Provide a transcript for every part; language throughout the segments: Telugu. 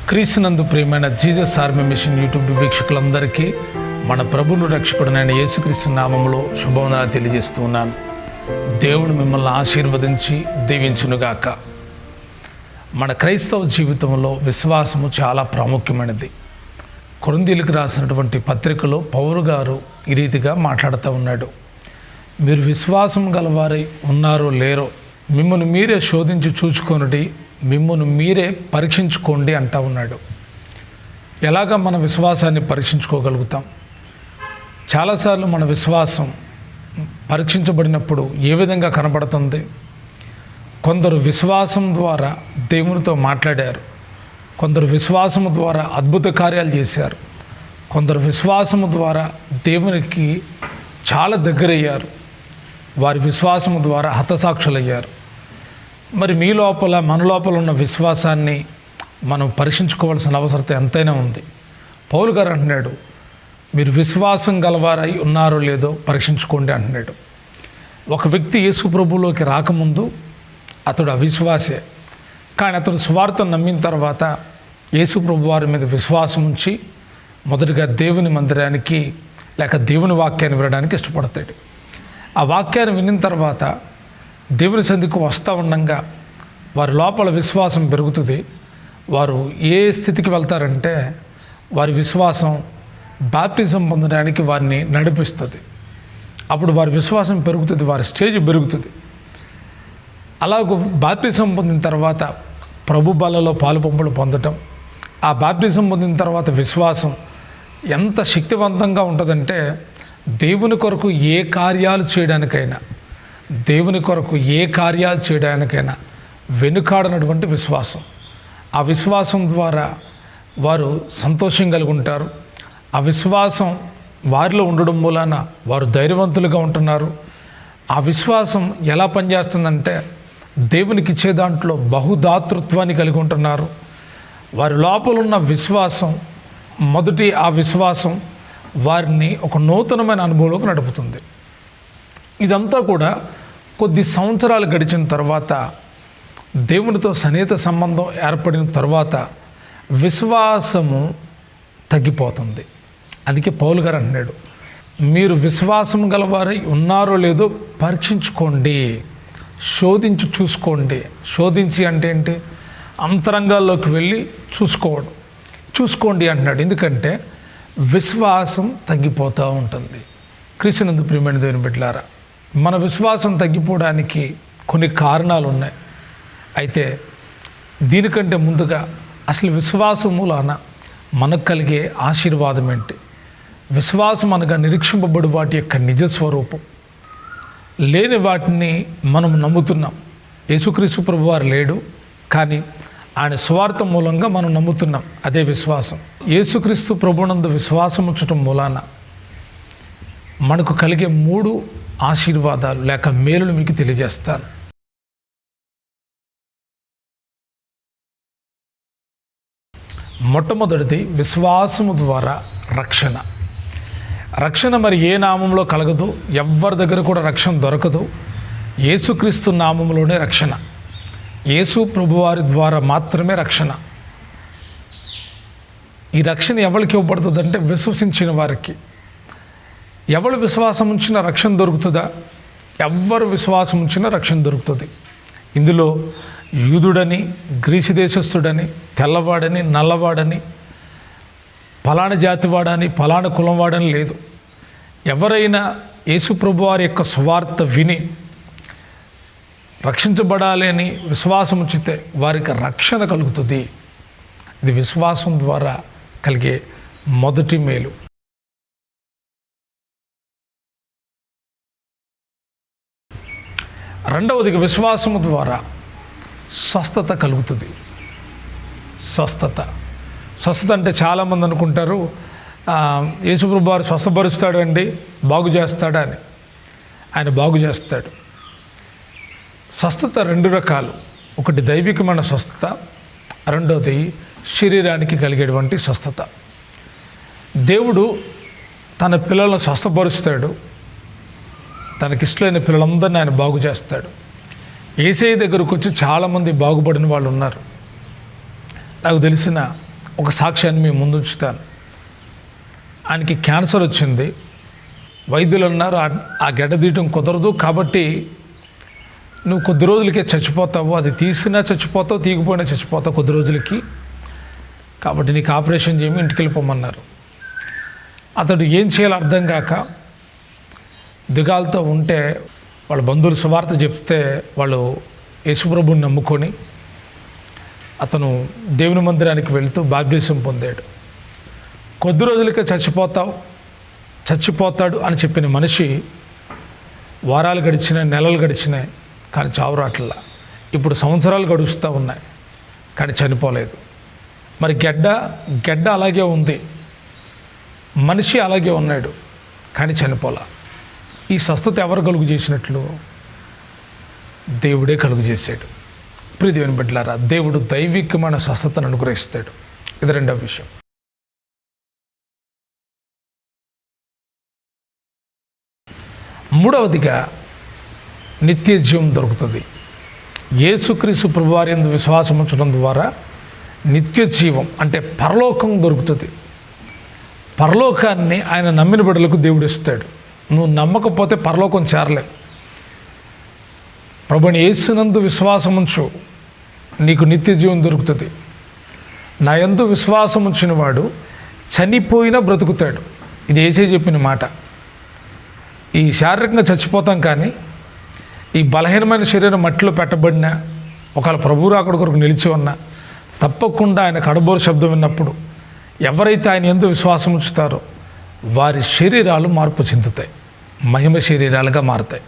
క్రీస్తునందు ప్రియమైన జీసస్ ఆర్మీ మిషన్ యూట్యూబ్ వీక్షకులందరికీ మన ప్రభువును రక్షకుడైన యేసుక్రీస్తు నామములో శుభవందనాలు తెలియజేస్తూ ఉన్నాను. దేవుడు మిమ్మల్ని ఆశీర్వదించి దీవించునుగాక. మన క్రైస్తవ జీవితంలో విశ్వాసము చాలా ప్రాముఖ్యమైనది. కొరింథీయులకు రాసినటువంటి పత్రికలో పౌలు గారు ఈ రీతిగా మాట్లాడుతూ ఉన్నాడు. మీరు విశ్వాసం గలవారై ఉన్నారో లేరో మిమ్మల్ని మీరే శోధించి చూచుకొనుడి, మిమ్మల్ని మీరే పరీక్షించుకోండి అంటూ ఉన్నాడు. ఎలాగ మన విశ్వాసాన్ని పరీక్షించుకోగలుగుతాం? చాలాసార్లు మన విశ్వాసం పరీక్షించబడినప్పుడు ఏ విధంగా కనబడుతుంది? కొందరు విశ్వాసం ద్వారా దేవునితో మాట్లాడారు, కొందరు విశ్వాసము ద్వారా అద్భుత కార్యాలు చేశారు, కొందరు విశ్వాసము ద్వారా దేవునికి చాలా దగ్గరయ్యారు, వారి విశ్వాసము ద్వారా హతసాక్షులయ్యారు. మరి మీ లోపల మన లోపల ఉన్న విశ్వాసాన్ని మనం పరీక్షించుకోవాల్సిన అవసరం ఎంతైనా ఉంది. పౌలు గారు అంటున్నాడు, మీరు విశ్వాసం గలవారై ఉన్నారో లేదో పరీక్షించుకోండి అంటున్నాడు. ఒక వ్యక్తి యేసు ప్రభువులోకి రాకముందు అతడు అవిశ్వాసే, కానీ అతడు సువార్తను నమ్మిన తర్వాత యేసు ప్రభు వారి మీద విశ్వాసం ఉంచి మొదటిగా దేవుని మందిరానికి లేక దేవుని వాక్యాన్ని వినడానికి ఇష్టపడతాడు. ఆ వాక్యాన్ని విన్న తర్వాత దేవుని సన్నిధికి వస్తూ ఉండగా వారి లోపల విశ్వాసం పెరుగుతుంది. వారు ఏ స్థితికి వెళ్తారంటే వారి విశ్వాసం బాప్టిజం పొందడానికి వారిని నడిపిస్తుంది. అప్పుడు వారి విశ్వాసం పెరుగుతుంది, వారి స్టేజ్ పెరుగుతుంది. అలాగూ బాప్టిజం పొందిన తర్వాత ప్రభు బలలో పాలుపంపులు పొందటం, ఆ బాప్టిజం పొందిన తర్వాత విశ్వాసం ఎంత శక్తివంతంగా ఉంటుందంటే దేవుని కొరకు ఏ కార్యాలు చేయడానికైనా వెనుకాడనటువంటి విశ్వాసం. ఆ విశ్వాసం ద్వారా వారు సంతోషం కలిగి ఉంటారు. ఆ విశ్వాసం వారిలో ఉండడం మూలాన వారు ధైర్యవంతులుగా ఉంటున్నారు. ఆ విశ్వాసం ఎలా పనిచేస్తుందంటే దేవునికి ఇచ్చే దాంట్లో బహుదాతృత్వాన్ని కలిగి ఉంటున్నారు. వారి లోపల ఉన్న విశ్వాసం ఆ విశ్వాసం వారిని ఒక నూతనమైన అనుభవంలోకి నడుపుతుంది. ఇదంతా కూడా కొద్ది సంవత్సరాలు గడిచిన తర్వాత, దేవునితో సన్నిహిత సంబంధం ఏర్పడిన తర్వాత విశ్వాసము తగ్గిపోతుంది. అందుకే పౌలు గారు అన్నాడు, మీరు విశ్వాసం గలవారై ఉన్నారో లేదో పరీక్షించుకోండి, చూసుకోండి. శోధించి అంటే ఏంటి? అంతరంగాల్లోకి వెళ్ళి చూసుకోండి అంటున్నాడు. ఎందుకంటే విశ్వాసం తగ్గిపోతూ ఉంటుంది. క్రీస్తునందు ప్రియమైన దేవుని బిడ్డలారా, మన విశ్వాసం తగ్గిపోవడానికి కొన్ని కారణాలు ఉన్నాయి. అయితే దీనికంటే ముందుగా అసలు విశ్వాసం మూలాన మనకు కలిగే ఆశీర్వాదం ఏంటి? విశ్వాసం అనగా నిరీక్షింపబడి వాటి యొక్క నిజస్వరూపం. లేని వాటిని మనం నమ్ముతున్నాం. యేసుక్రీస్తు ప్రభువారు లేడు, కానీ ఆయన స్వార్థ మూలంగా మనం నమ్ముతున్నాం. అదే విశ్వాసం. యేసుక్రీస్తు ప్రభునందు విశ్వాసం ఉంచటం మూలాన మనకు కలిగే 3 ఆశీర్వాదాలు లేక మేలులు మీకు తెలియజేస్తాను. మొట్టమొదటిది విశ్వాసము ద్వారా రక్షణ మరి ఏ నామంలో కలగదు, ఎవ్వరి దగ్గర కూడా రక్షణ దొరకదు. యేసుక్రీస్తు నామంలోనే రక్షణ. యేసు ప్రభువారి ద్వారా మాత్రమే రక్షణ. ఈ రక్షణ ఎవరికి ఇవ్వబడుతుందంటే విశ్వసించిన వారికి. ఎవరు విశ్వాసం ఉంచినా రక్షణ దొరుకుతుందా? ఎవ్వరు విశ్వాసం ఉంచినా రక్షణ దొరుకుతుంది. ఇందులో యూదుడని, గ్రీసు దేశస్థుడని, తెల్లవాడని, నల్లవాడని, ఫలానా జాతివాడని, ఫలానా కులం వాడని లేదు. ఎవరైనా యేసు ప్రభువారి యొక్క సువార్త విని రక్షించబడాలి అని విశ్వాసం ఉంచితే వారికి రక్షణ కలుగుతుంది. ఇది విశ్వాసం ద్వారా కలిగే మొదటి మేలు. రెండవదిగా విశ్వాసము ద్వారా స్వస్థత కలుగుతుంది. స్వస్థత అంటే చాలామంది అనుకుంటారు యేసుప్రభువు వారు స్వస్థపరుస్తాడండి, బాగు చేస్తాడా అని. ఆయన బాగు చేస్తాడు. స్వస్థత 2 రకాలు. ఒకటి దైవికమైన స్వస్థత, రెండవది శరీరానికి కలిగేటువంటి స్వస్థత. దేవుడు తన పిల్లలను స్వస్థపరుస్తాడు, తనకిష్టమైన పిల్లలందరినీ ఆయన బాగు చేస్తాడు. యేసయ్య దగ్గరకు వచ్చి చాలామంది బాగుపడిన వాళ్ళు ఉన్నారు. నాకు తెలిసిన ఒక సాక్ష్యాన్ని మీ ముందు ఉంచుతాను. ఆయనకి క్యాన్సర్ వచ్చింది. వైద్యులు అన్నారు ఆ గడ్డ తీయటం కుదరదు, కాబట్టి నువ్వు కొద్ది రోజులకే చచ్చిపోతావు, అది తీసినా చచ్చిపోతావు, తీగిపోయినా చచ్చిపోతావు కొద్ది రోజులకి, కాబట్టి నీకు ఆపరేషన్ చేయమి, ఇంటికి వెళ్ళిపోమన్నారు. అతడు ఏం చేయాలో అర్థం కాక దిగాలతో ఉంటే వాళ్ళ బంధువులు సువార్త చెప్తే వాళ్ళు యేసుప్రభుని నమ్ముకొని అతను దేవుని మందిరానికి వెళుతూ బాప్టిజం పొందాడు. కొద్ది రోజులకే చచ్చిపోతాడు అని చెప్పిన మనిషి వారాలు గడిచినాయి, నెలలు గడిచినాయి, కానీ చావు రాట్లా. ఇప్పుడు సంవత్సరాలు గడుస్తూ ఉన్నాయి, కానీ చనిపోలేదు. మరి గడ్డ అలాగే ఉంది, మనిషి అలాగే ఉన్నాడు, కానీ చనిపోలా. ఈ స్వస్థత ఎవరు కలుగు చేసినట్లు? దేవుడే కలుగు చేశాడు. ప్రియ దేవుని బిడ్డలారా, దేవుడు దైవికమైన స్వస్థతను అనుగ్రహిస్తాడు. ఇది రెండవ విషయం. మూడవదిగా నిత్య జీవం దొరుకుతుంది. యేసుక్రీస్తు ప్రభువారి యందు విశ్వాసం ఉంచడం ద్వారా నిత్య జీవం అంటే పరలోకం దొరుకుతుంది. పరలోకాన్ని ఆయన నమ్మిన బిడ్డలకు దేవుడు ఇస్తాడు. నువ్వు నమ్మకపోతే పరలోకం చేరలేవు. ప్రభుని యేసునందు విశ్వాసం ఉంచు, నీకు నిత్య జీవం దొరుకుతుంది. నా యందు విశ్వాసం ఉంచిన వాడు చనిపోయినా బ్రతుకుతాడు. ఇది యేసే చెప్పిన మాట. ఈ శారీరకంగా చచ్చిపోతాం, కానీ ఈ బలహీనమైన శరీరం మట్టిలో పెట్టబడినా, ఒకవేళ ప్రభువు రాకడ కొరకు నిలిచి ఉన్నా, తప్పకుండా ఆయన కడబోరు శబ్దం విన్నప్పుడు ఎవరైతే ఆయన యందు విశ్వాసం ఉంచుతారో వారి శరీరాలు మార్పు చెందుతాయి, మహిమ శరీరాలుగా మారుతాయి.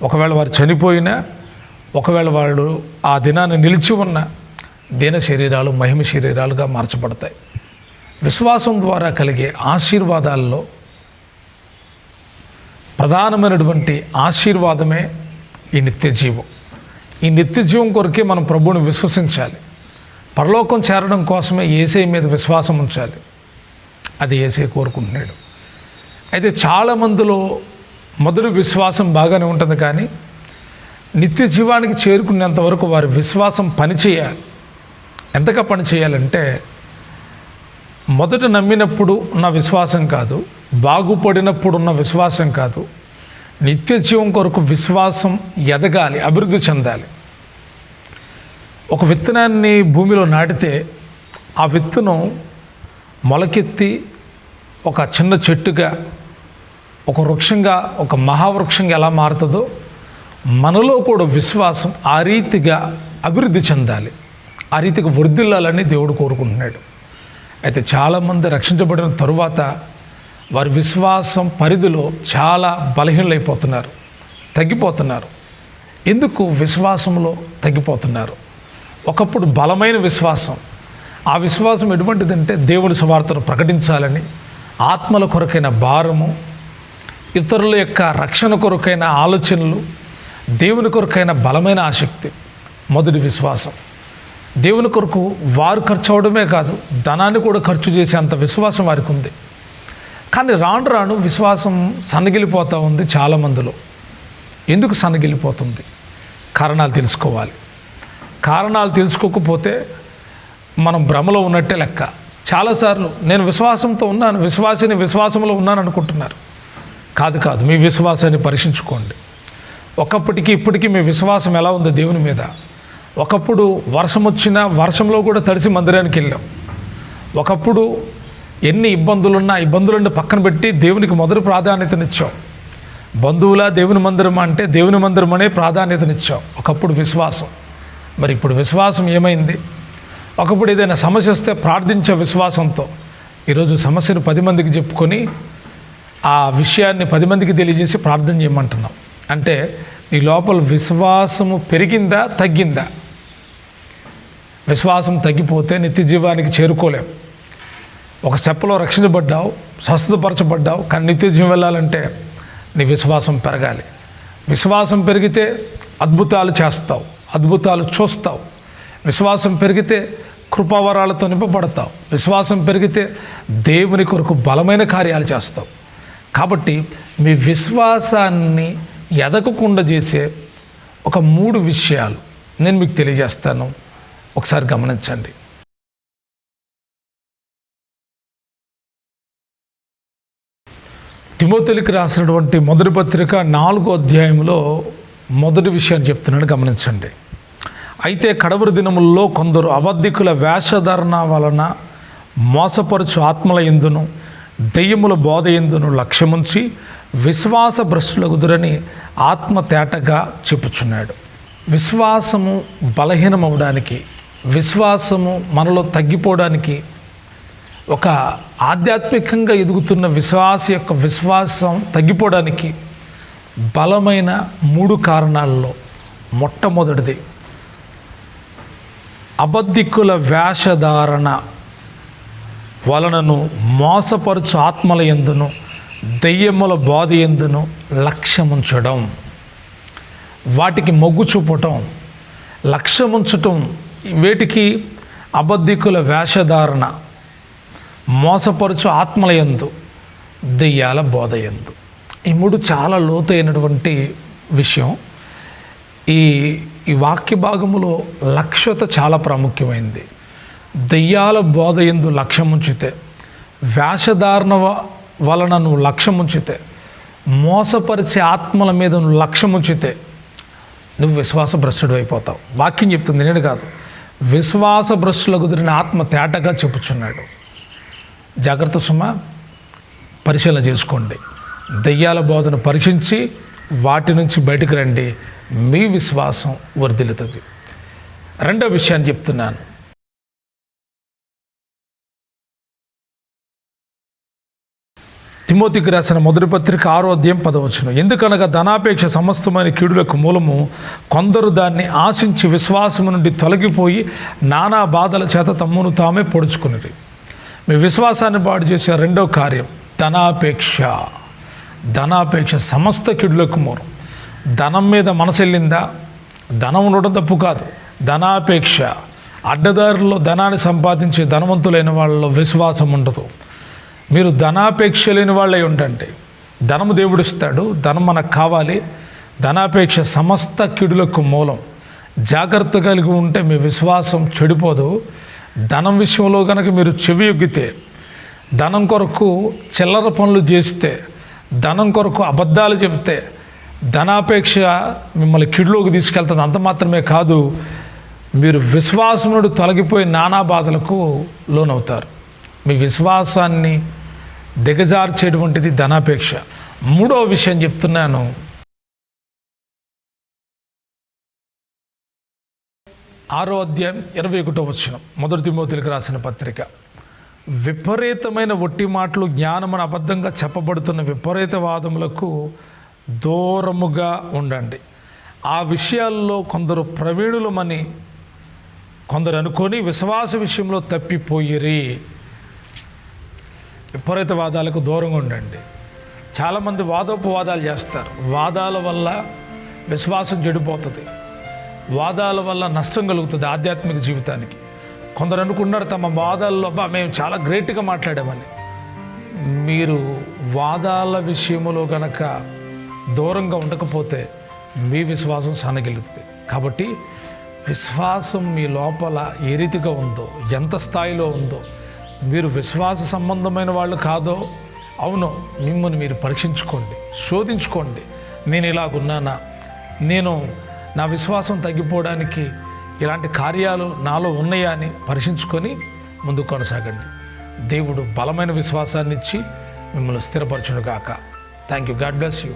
ఒకవేళ వారు చనిపోయినా, ఒకవేళ వాళ్ళు ఆ దినాన్ని నిలిచి ఉన్న దీన శరీరాలు మహిమ శరీరాలుగా మార్చబడతాయి. విశ్వాసం ద్వారా కలిగే ఆశీర్వాదాల్లో ప్రధానమైనటువంటి ఆశీర్వాదమే ఈ నిత్య జీవం. ఈ నిత్య జీవం కొరకే మనం ప్రభువుని విశ్వసించాలి. పరలోకం చేరడం కోసమే యేసే మీద విశ్వాసం ఉంచాలి. అది యేసే కోరుకుంటున్నాడు. అయితే చాలామందిలో మొదటి విశ్వాసం బాగానే ఉంటుంది, కానీ నిత్య జీవానికి చేరుకునేంత వరకు వారి విశ్వాసం పనిచేయాలి. ఎంతగా పనిచేయాలంటే, మొదట నమ్మినప్పుడు ఉన్న విశ్వాసం కాదు, బాగుపడినప్పుడు ఉన్న విశ్వాసం కాదు, నిత్య జీవం కొరకు విశ్వాసం ఎదగాలి, అభివృద్ధి చెందాలి. ఒక విత్తనాన్ని భూమిలో నాటితే ఆ విత్తనం మొలకెత్తి ఒక చిన్న చెట్టుగా, ఒక వృక్షంగా, ఒక మహావృక్షంగా ఎలా మారుతుందో మనలో కూడా విశ్వాసం ఆ రీతిగా అభివృద్ధి చెందాలి, ఆ రీతిగా వృద్ధిల్లాలని దేవుడు కోరుకుంటున్నాడు. అయితే చాలామంది రక్షించబడిన తరువాత వారి విశ్వాసం పరిధిలో చాలా బలహీనలైపోతున్నారు, తగ్గిపోతున్నారు. ఎందుకు విశ్వాసంలో తగ్గిపోతున్నారు? ఒకప్పుడు బలమైన విశ్వాసం, ఆ విశ్వాసం ఎటువంటిదంటే దేవుని సువార్తను ప్రకటించాలని, ఆత్మల కొరకైన భారము, ఇతరుల యొక్క రక్షణ కొరకైన ఆలోచనలు, దేవుని కొరకైన బలమైన ఆసక్తి. మొదటి విశ్వాసం దేవుని కొరకు వారు ఖర్చు అవడమే కాదు, ధనాన్ని కూడా ఖర్చు చేసే అంత విశ్వాసం వారికి ఉంది. కానీ రాను రాను విశ్వాసం సన్నగిలిపోతూ ఉంది చాలామందిలో. ఎందుకు సన్నగిలిపోతుంది? కారణాలు తెలుసుకోవాలి. కారణాలు తెలుసుకోకపోతే మనం భ్రమలో ఉన్నట్టే లెక్క. చాలాసార్లు నేను విశ్వాసంతో ఉన్నాను, విశ్వాసంలో ఉన్నాను అనుకుంటున్నారు. కాదు, మీ విశ్వాసాన్ని పరీక్షించుకోండి. ఒకప్పటికి ఇప్పటికీ మీ విశ్వాసం ఎలా ఉంది దేవుని మీద? ఒకప్పుడు వర్షం వచ్చినా వర్షంలో కూడా తడిసి మందిరానికి వెళ్ళాం. ఒకప్పుడు ఎన్ని ఇబ్బందులున్నా ఇబ్బందులను పక్కన పెట్టి దేవునికి మొదటి ప్రాధాన్యతనిచ్చాం. బంధువులా దేవుని మందిరం అంటే దేవుని మందిరం అనే ప్రాధాన్యతనిచ్చాం. ఒకప్పుడు విశ్వాసం. మరి ఇప్పుడు విశ్వాసం ఏమైంది? ఒకప్పుడు ఏదైనా సమస్య వస్తే ప్రార్థించే విశ్వాసంతో ఈరోజు సమస్యను 10 మందికి చెప్పుకొని ఆ విషయాన్ని 10 మందికి తెలియజేసి ప్రార్థన చేయమంటున్నాం. అంటే నీ లోపల విశ్వాసము పెరిగిందా, తగ్గిందా? విశ్వాసం తగ్గిపోతే నిత్య జీవానికి చేరుకోలేం. ఒక స్టెప్లో రక్షించబడ్డావు, స్వస్థతపరచబడ్డావు, కానీ నిత్య జీవం వెళ్ళాలంటే నీ విశ్వాసం పెరగాలి. విశ్వాసం పెరిగితే అద్భుతాలు చేస్తావు, అద్భుతాలు చూస్తావు. విశ్వాసం పెరిగితే కృపావరాలతో నింపబడతావు. విశ్వాసం పెరిగితే దేవుని కొరకు బలమైన కార్యాలు చేస్తావు. కాబట్టి మీ విశ్వాసాన్ని ఎదగకుండా చేసే ఒక 3 విషయాలు నేను మీకు తెలియజేస్తాను. ఒకసారి గమనించండి. తిమోతేయులకు రాసినటువంటి మొదటి పత్రిక 4వ అధ్యాయంలో మొదటి విషయాన్ని చెప్తున్నాడు, గమనించండి. అయితే కడవరి దినముల్లో కొందరు అబద్ధికుల వేషధారణ వలన మోసపరచు ఆత్మల యందును దెయ్యముల బోధ యందును లక్ష్యముంచి విశ్వాస భ్రష్టులగుదురని ఆత్మ తేటగా చెప్పుచున్నాడు. విశ్వాసము బలహీనమవడానికి, విశ్వాసము మనలో తగ్గిపోవడానికి, ఒక ఆధ్యాత్మికంగా ఎదుగుతున్న విశ్వాసం తగ్గిపోవడానికి బలమైన 3 కారణాల్లో మొట్టమొదటిది అబద్ధికుల వేషధారణ వలనను మోసపరచు ఆత్మల యందును దెయ్యముల బోధ యందును లక్ష్యముంచడం. వాటికి మొగ్గు చూపటం, లక్ష్యముంచటం. వేటికి? అబద్ధికుల వేషధారణ, మోసపరచు ఆత్మల యందు, దెయ్యాల బోధ యందు. ఈ 3 చాలా లోతైనటువంటి విషయం. ఈ వాక్య భాగములో లక్ష్యత చాలా ప్రాముఖ్యమైంది. దెయ్యాల బోధ యందు లక్ష్యముంచితే, వేషధారణ వలన నువ్వు లక్ష్యముంచితే, మోసపరిచే ఆత్మల మీద నువ్వు లక్ష్యముంచితే నువ్వు విశ్వాస భ్రష్టుడు అయిపోతావు. వాక్యం చెప్తుంది, నేను కాదు. విశ్వాస భ్రష్టులకు కుదిరిన ఆత్మ తేటగా చెప్పుచున్నాడు. జాగ్రత్త సుమ, పరిశీలన చేసుకోండి. దెయ్యాల బోధను పరీక్షించి వాటి నుంచి బయటకు రండి. మీ విశ్వాసం వర్ధిల్లుతుంది. రెండో విషయాన్ని చెప్తున్నాను. తిమోతికి రాసిన మొదటి పత్రిక 6వ అధ్యాయం 10వ వచనం. ఎందుకనగా ధనాపేక్ష సమస్తమైన కీడులకు మూలము, కొందరు దాన్ని ఆశించి విశ్వాసము నుండి తొలగిపోయి నానా బాధల చేత తమ్మును తామే పొడుచుకున్నది. మీ విశ్వాసాన్ని పాడు చేసే రెండో కార్యం ధనాపేక్ష. ధనాపేక్ష సమస్త కీడులకు మూలం. ధనం మీద మనసు వెళ్ళిందా? ధనం ఉండడం తప్పు కాదు. ధనాపేక్ష, అడ్డదారుల్లో ధనాన్ని సంపాదించే ధనవంతులైన వాళ్ళలో విశ్వాసం ఉండదు. మీరు ధనాపేక్ష లేని వాళ్ళై ఉండండి. ధనము దేవుడు ఇస్తాడు, ధనం మనకు కావాలి. ధనాపేక్ష సమస్త కీడులకు మూలం. జాగ్రత్త కలిగి ఉంటే మీ విశ్వాసం చెడిపోదు. ధనం విషయంలో కనుక మీరు చెవి యొగ్గితే, ధనం కొరకు చిల్లర పనులు చేస్తే, ధనం కొరకు అబద్ధాలు చెబితే, ధనాపేక్ష మిమ్మల్ని కిడిలోకి తీసుకెళ్తుంది. అంత మాత్రమే కాదు, మీరు విశ్వాసం నుండి తొలగిపోయి నానా బాధలకు లోనవుతారు. మీ విశ్వాసాన్ని దిగజార్చేటువంటిది ధనాపేక్ష. 3వ విషయం చెప్తున్నాను. 6వ అధ్యాయం 21వ వచనం, మొదటి తిమోతికి రాసిన పత్రిక. విపరీతమైన ఒట్టి మాటలు, జ్ఞానమును అబద్ధంగా చెప్పబడుతున్న విపరీత వాదములకు దూరముగా ఉండండి. ఆ విషయాల్లో కొందరు ప్రవీణులమని కొందరు అనుకొని విశ్వాస విషయంలో తప్పిపోయిరి. విపరీత వాదాలకు దూరంగా ఉండండి. చాలామంది వాదోపవాదాలు చేస్తారు. వాదాల వల్ల విశ్వాసం చెడిపోతుంది. వాదాల వల్ల నష్టం కలుగుతుంది ఆధ్యాత్మిక జీవితానికి. కొందరు అనుకున్నారు తమ వాదాల్లో మేము చాలా గ్రేట్గా మాట్లాడామని. మీరు వాదాల విషయంలో కనుక దూరంగా ఉండకపోతే మీ విశ్వాసం సన్నగిలుతుంది. కాబట్టి విశ్వాసం మీ లోపల ఏ రీతిగా ఉందో, ఎంత స్థాయిలో ఉందో, మీరు విశ్వాస సంబంధమైన వాళ్ళు కాదో అవునో మిమ్మల్ని మీరు పరీక్షించుకోండి, శోధించుకోండి. నేను ఇలాగున్నానా? నా విశ్వాసం తగ్గిపోవడానికి ఇలాంటి కార్యాలు నాలో ఉన్నాయా అని పరీక్షించుకొని ముందుకు కొనసాగండి. దేవుడు బలమైన విశ్వాసాన్ని ఇచ్చి మిమ్మల్ని స్థిరపరచును గాక. Thank you. God bless you.